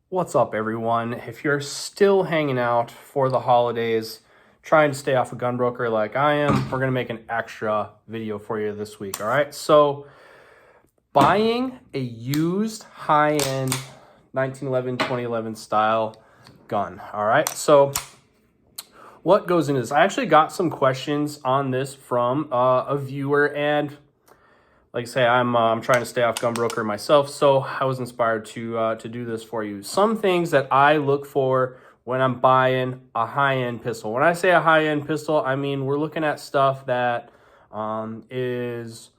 What's up, everyone? If you're still hanging out for the holidays, trying to stay off a gun broker like I am, we're going to make an extra video for you this week, all right? So, buying a used high-end 1911, 2011 style gun, all right? So, what goes into this? I actually got some questions on this from a viewer, and like I say, I'm trying to stay off gun broker myself, so I was inspired to do this for you. Some things that I look for when I'm buying a high-end pistol. When I say a high-end pistol, I mean we're looking at stuff that is,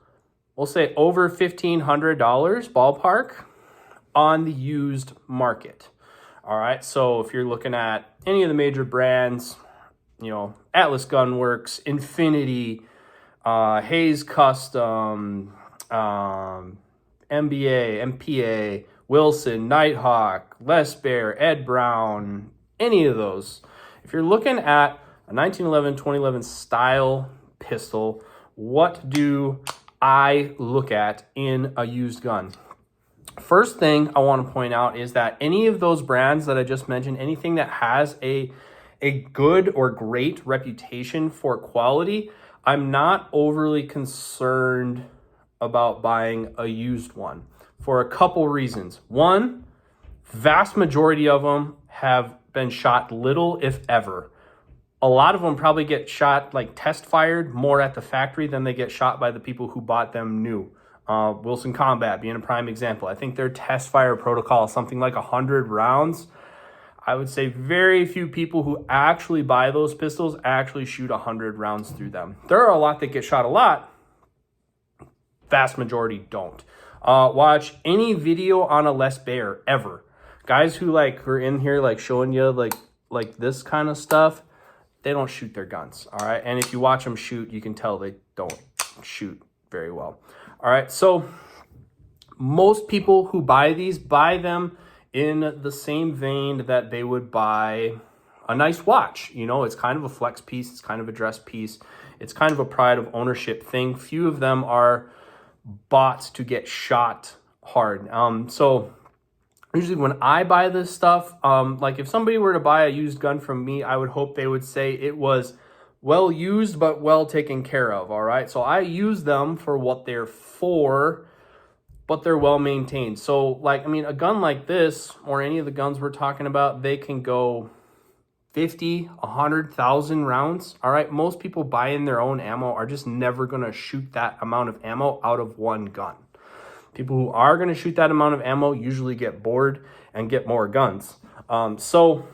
we'll say, over $1,500 ballpark on the used market. All right, so if you're looking at any of the major brands, Atlas Gunworks, Infinity, Hayes Custom, MBA, MPA, Wilson, Nighthawk, Les Bear, Ed Brown, any of those. If you're looking at a 1911, 2011 style pistol, what do I look at in a used gun? First thing I want to point out is that any of those brands that I just mentioned, anything that has a good or great reputation for quality, I'm not overly concerned about buying a used one for a couple reasons. One, vast majority of them have been shot little, if ever. A lot of them probably get shot, like test fired, more at the factory than they get shot by the people who bought them new. Wilson Combat being a prime example. I think their test fire protocol is something like 100 rounds. I would say very few people who actually buy those pistols actually shoot 100 rounds through them. There are a lot that get shot a lot. Vast majority don't. Watch any video on a Les Bear ever. Guys who are in here showing you like this kind of stuff, they don't shoot their guns. All right, and if you watch them shoot, you can tell they don't shoot very well. All right, so most people who buy these buy them in the same vein that they would buy a nice watch. It's kind of a flex piece, it's kind of a dress piece, it's kind of a pride of ownership thing. Few of them are bought to get shot hard. So usually when I buy this stuff, like if somebody were to buy a used gun from me, I would hope they would say it was well used but well taken care of. All right, so I use them for what they're for, but they're well maintained. So a gun like this, or any of the guns we're talking about, they can go 50, 100,000 rounds. All right, most people buying their own ammo are just never gonna shoot that amount of ammo out of one gun. People who are gonna shoot that amount of ammo usually get bored and get more guns. So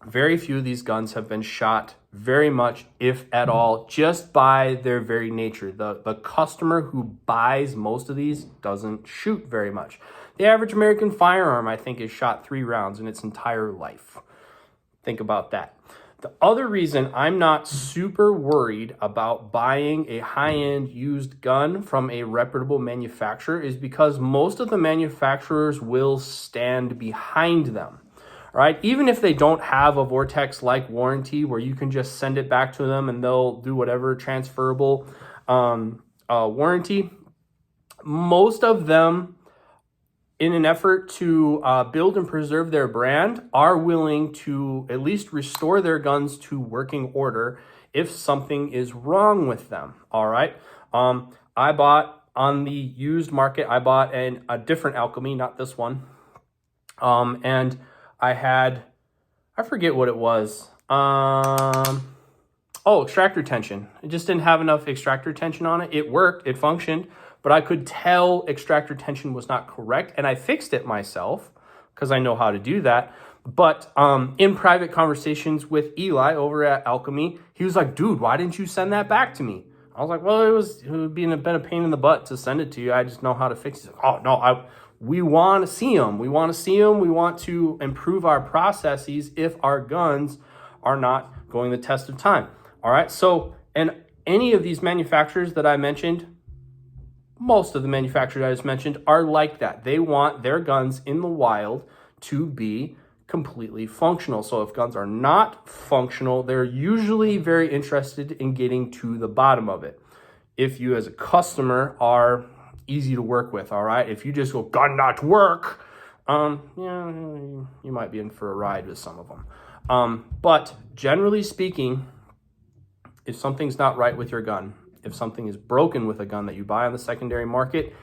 very few of these guns have been shot very much, if at all, just by their very nature. The customer who buys most of these doesn't shoot very much. The average American firearm, I think, is shot 3 rounds in its entire life. Think about that. The other reason I'm not super worried about buying a high-end used gun from a reputable manufacturer is because most of the manufacturers will stand behind them. All right, even if they don't have a Vortex-like warranty where you can just send it back to them and they'll do whatever transferable warranty, most of them, in an effort to build and preserve their brand, are willing to at least restore their guns to working order if something is wrong with them. All right, I bought on the used market, I bought a different Alchemy, not this one, and I forget what it was. Extractor tension. It just didn't have enough extractor tension on it. It worked, it functioned, but I could tell extractor tension was not correct, and I fixed it myself because I know how to do that. But in private conversations with Eli over at Alchemy, he was like, dude, why didn't you send that back to me? I was like, well, it would been a pain in the butt to send it to you. I just know how to fix it. Oh, no, we want to see them. We want to see them. We want to improve our processes if our guns are not going the test of time. All right, so, and any of these manufacturers that I mentioned, most of the manufacturers I just mentioned are like that. They want their guns in the wild to be completely functional. So if guns are not functional, they're usually very interested in getting to the bottom of it. If you as a customer are easy to work with, all right? If you just go, gun not work, Yeah, you might be in for a ride with some of them. But generally speaking, if something's not right with your gun, if something is broken with a gun that you buy on the secondary market,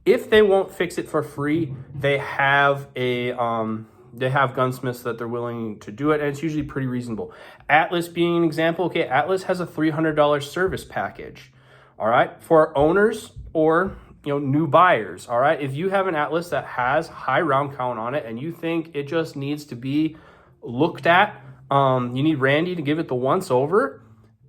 if they won't fix it for free, they have gunsmiths that they're willing to do it, and it's usually pretty reasonable. Atlas being an example, okay, Atlas has a $300 service package, all right, for owners or new buyers, all right. If you have an Atlas that has high round count on it and you think it just needs to be looked at, you need Randy to give it the once over,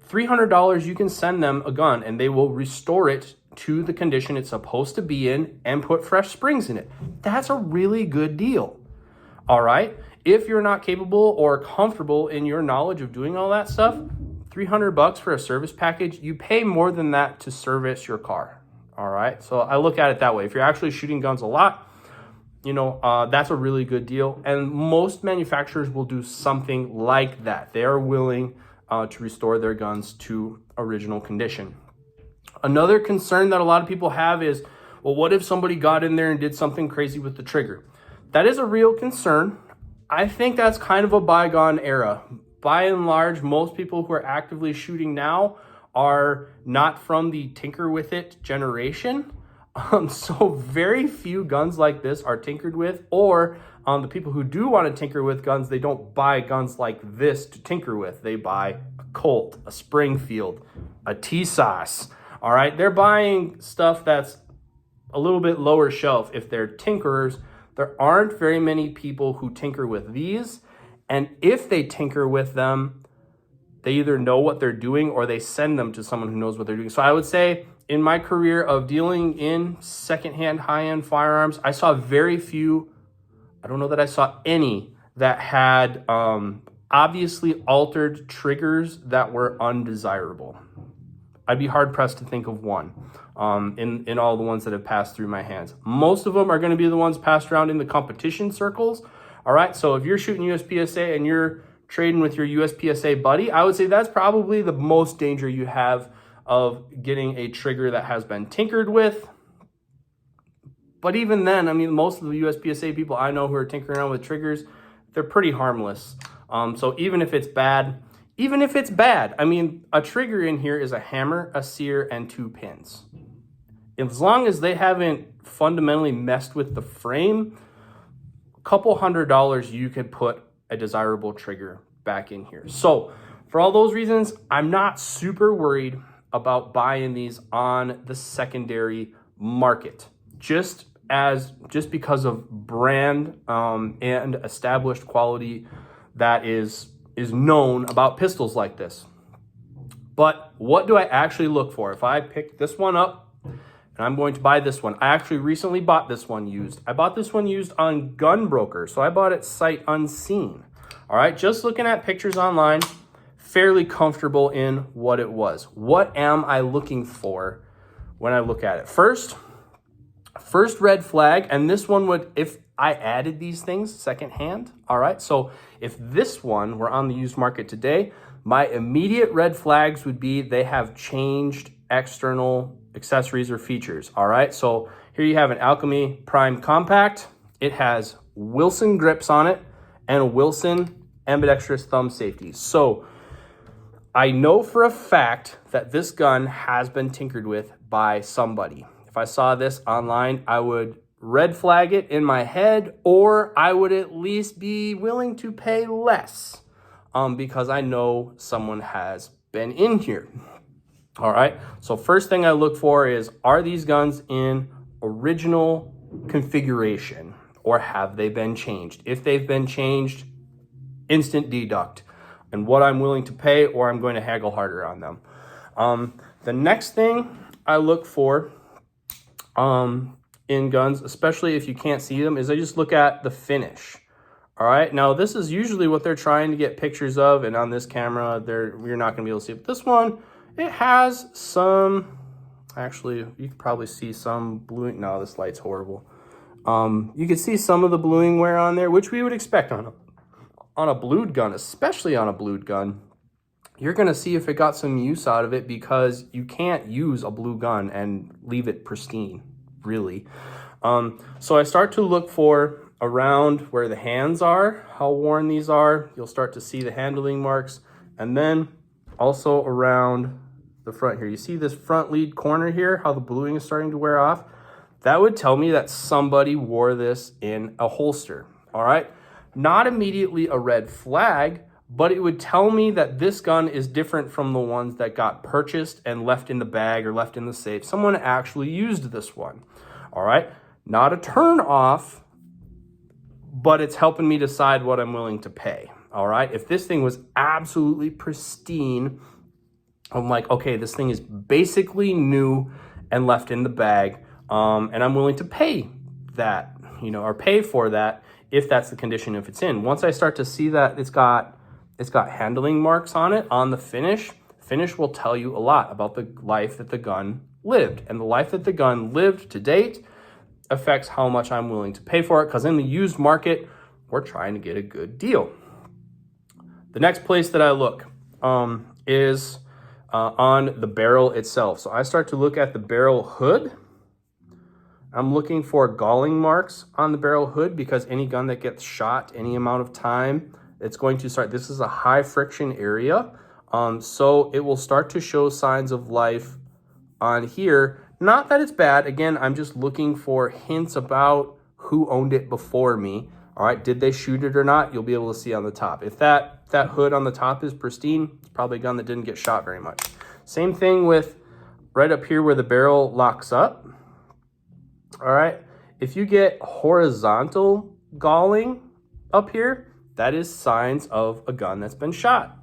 $300, you can send them a gun and they will restore it to the condition it's supposed to be in and put fresh springs in it. That's a really good deal. All right. If you're not capable or comfortable in your knowledge of doing all that stuff, $300 for a service package, you pay more than that to service your car. All right. So I look at it that way. If you're actually shooting guns a lot, that's a really good deal. And most manufacturers will do something like that. They are willing to restore their guns to original condition. Another concern that a lot of people have is, well, what if somebody got in there and did something crazy with the trigger? That is a real concern. I think that's kind of a bygone era. By and large, most people who are actively shooting now are not from the tinker with it generation. So very few guns like this are tinkered with, or the people who do want to tinker with guns, they don't buy guns like this to tinker with. They buy a Colt, a Springfield, a TSAS. All right, they're buying stuff that's a little bit lower shelf. If they're tinkerers, there aren't very many people who tinker with these. And if they tinker with them, they either know what they're doing or they send them to someone who knows what they're doing. So I would say in my career of dealing in secondhand high-end firearms, I saw very few, I don't know that I saw any that had obviously altered triggers that were undesirable. I'd be hard-pressed to think of one in all the ones that have passed through my hands. Most of them are going to be the ones passed around in the competition circles. All right, so if you're shooting USPSA and you're trading with your USPSA buddy, I would say that's probably the most danger you have of getting a trigger that has been tinkered with. But even then, I mean, most of the USPSA people I know who are tinkering around with triggers, they're pretty harmless. So even if it's bad, I mean, a trigger in here is a hammer, a sear, and 2 pins. As long as they haven't fundamentally messed with the frame, a couple $100, you could put a desirable trigger back in here. So for all those reasons, I'm not super worried about buying these on the secondary market, just because of brand and established quality that is known about pistols like this. But what do I actually look for? If I pick this one up and I'm going to buy this one, I actually recently bought this one used. I bought this one used on Gunbroker, so I bought it sight unseen. All right, just looking at pictures online, fairly comfortable in what it was. What am I looking for when I look at it? First red flag, and this one would, if I added these things secondhand, all right? So if this one were on the used market today, my immediate red flags would be they have changed external accessories or features, all right? So here you have an Alchemy Prime Compact. It has Wilson grips on it and a Wilson ambidextrous thumb safety. So I know for a fact that this gun has been tinkered with by somebody. If I saw this online, I would red flag it in my head, or I would at least be willing to pay less because I know someone has been in here. All right. So first thing I look for is, are these guns in original configuration or have they been changed? If they've been changed, instant deduct and what I'm willing to pay, or I'm going to haggle harder on them. The next thing I look for in guns, especially if you can't see them, is I just look at the finish. All right, now this is usually what they're trying to get pictures of, and on this camera, you're not going to be able to see it. But this one, it has some, actually, you can probably see some bluing. No, this light's horrible. You can see some of the bluing wear on there, which we would expect on a blued gun, especially on a blued gun. You're going to see if it got some use out of it, because you can't use a blue gun and leave it pristine, really. So I start to look for around where the hands are, how worn these are. You'll start to see the handling marks. And then also around the front here. You see this front lead corner here, how the bluing is starting to wear off? That would tell me that somebody wore this in a holster, all right? Not immediately a red flag, but it would tell me that this gun is different from the ones that got purchased and left in the bag or left in the safe. Someone actually used this one, all right? Not a turn off, but it's helping me decide what I'm willing to pay, all right? If this thing was absolutely pristine, I'm like, okay, this thing is basically new and left in the bag, and I'm willing to pay that, you know, or pay for that if that's the condition if it's in. Once I start to see that it's got handling marks on it, on the finish will tell you a lot about the life that the gun lived. And the life that the gun lived to date affects how much I'm willing to pay for it, because in the used market, we're trying to get a good deal. The next place that I look is on the barrel itself. So I start to look at the barrel hood. I'm looking for galling marks on the barrel hood, because any gun that gets shot any amount of time, it's going to start, this is a high friction area. So it will start to show signs of life on here. Not that it's bad. Again, I'm just looking for hints about who owned it before me. All right, did they shoot it or not? You'll be able to see on the top. If that hood on the top is pristine, it's probably a gun that didn't get shot very much. Same thing with right up here where the barrel locks up. All right, if you get horizontal galling up here, that is signs of a gun that's been shot,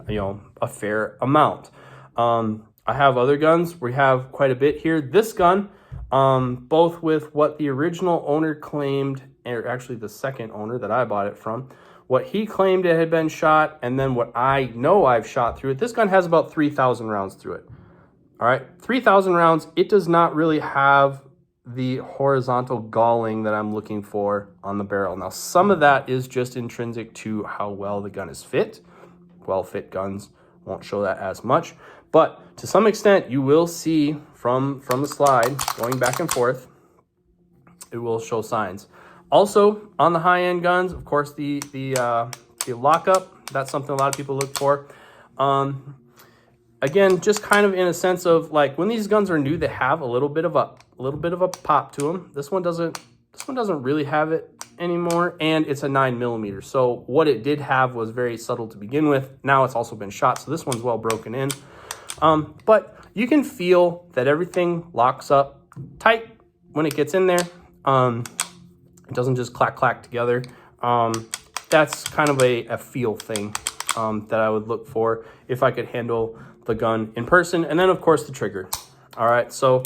you know, a fair amount. I have other guns. We have quite a bit here. This gun, both with what the original owner claimed, or actually the second owner that I bought it from, what he claimed it had been shot, and then what I know I've shot through it. This gun has about 3,000 rounds through it. All right, 3,000 rounds. It does not really have the horizontal galling that I'm looking for on the barrel. Now, some of that is just intrinsic to how well the gun is fit. Well-fit guns won't show that as much, but to some extent, you will see from the slide going back and forth, it will show signs. Also, on the high-end guns, of course, the lockup, that's something a lot of people look for. Again, just kind of in a sense of like when these guns are new, they have a little bit of a pop to them. This one doesn't really have it anymore, and it's a 9mm. So what it did have was very subtle to begin with. Now it's also been shot, so this one's well broken in. But you can feel that everything locks up tight when it gets in there. It doesn't just clack together. That's kind of a feel thing that I would look for if I could handle the gun in person. And then of course the trigger. All right, so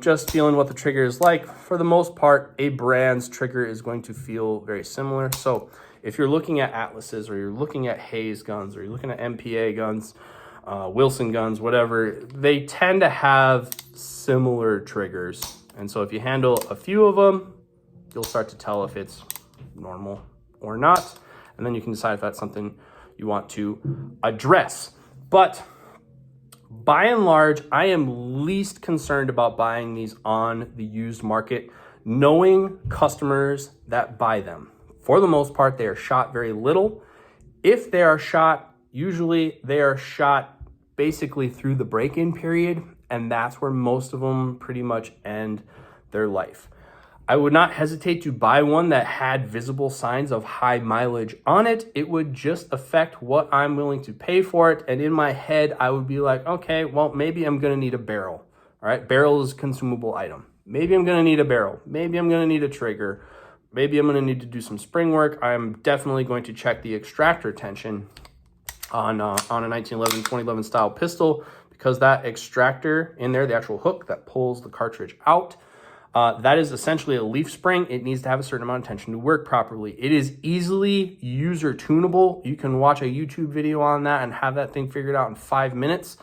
just feeling what the trigger is like. For the most part, a brand's trigger is going to feel very similar. So if you're looking at Atlases, or you're looking at Hayes guns, or you're looking at MPA guns, Wilson guns, whatever, they tend to have similar triggers. And so if you handle a few of them, you'll start to tell if it's normal or not. And then you can decide if that's something you want to address. But by and large, I am least concerned about buying these on the used market, knowing customers that buy them. For the most part, they are shot very little. If they are shot, usually they are shot basically through the break-in period, and that's where most of them pretty much end their life. I would not hesitate to buy one that had visible signs of high mileage on it. It would just affect what I'm willing to pay for it. And in my head, I would be like, okay, well, maybe I'm going to need a barrel. All right, barrel is a consumable item. Maybe I'm going to need a barrel. Maybe I'm going to need a trigger. Maybe I'm going to need to do some spring work. I'm definitely going to check the extractor tension on a 1911, 2011 style pistol, because that extractor in there, the actual hook that pulls the cartridge out, that is essentially a leaf spring. It needs to have a certain amount of tension to work properly. It is easily user tunable. You can watch a YouTube video on that and have that thing figured out in 5 minutes.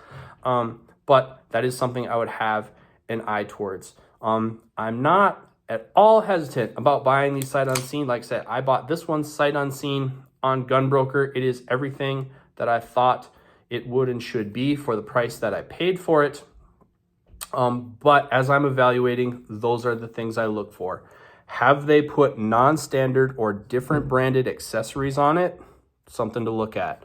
But that is something I would have an eye towards. I'm not at all hesitant about buying these sight unseen. Like I said, I bought this one sight unseen on Gunbroker. It is everything that I thought it would and should be for the price that I paid for it. But as I'm evaluating, those are the things I look for. Have they put non-standard or different branded accessories on it? Something to look at.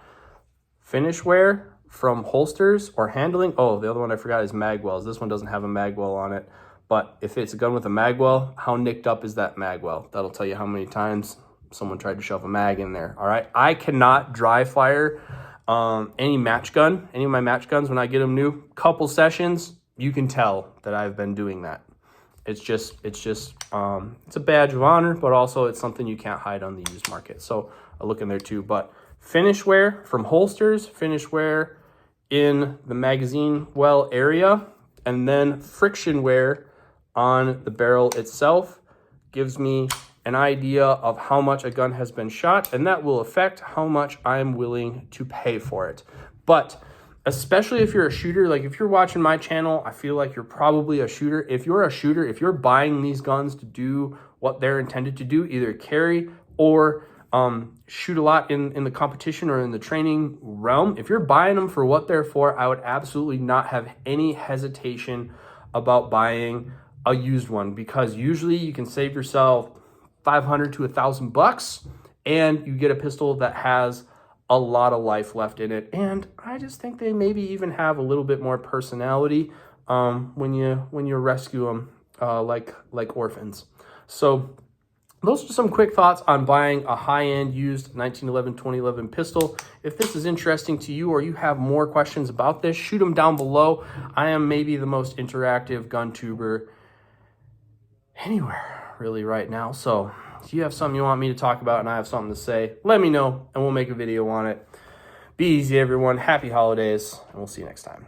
Finish wear from holsters or handling. Oh, the other one I forgot is magwells. This one doesn't have a magwell on it. But if it's a gun with a magwell, how nicked up is that magwell? That'll tell you how many times someone tried to shove a mag in there. All right. I cannot dry fire any match gun, any of my match guns when I get them new. Couple sessions, you can tell that I've been doing that. It's a badge of honor, but also it's something you can't hide on the used market. So I look in there too. But finish wear from holsters, finish wear in the magazine well area, and then friction wear on the barrel itself gives me an idea of how much a gun has been shot, and that will affect how much I'm willing to pay for it. But especially if you're a shooter, like if you're watching my channel, I feel like you're probably a shooter. If you're a shooter, if you're buying these guns to do what they're intended to do, either carry or shoot a lot in the competition or in the training realm, if you're buying them for what they're for, I would absolutely not have any hesitation about buying a used one, because usually you can save yourself $500 to $1,000 and you get a pistol that has a lot of life left in it. And I just think they maybe even have a little bit more personality when you rescue them like orphans. So those are some quick thoughts on buying a high-end used 1911, 2011 pistol. If this is interesting to you or you have more questions about this, shoot them down below. I am maybe the most interactive gun tuber anywhere really right now. So if you have something you want me to talk about and I have something to say, let me know and we'll make a video on it. Be easy, everyone. Happy holidays, and we'll see you next time.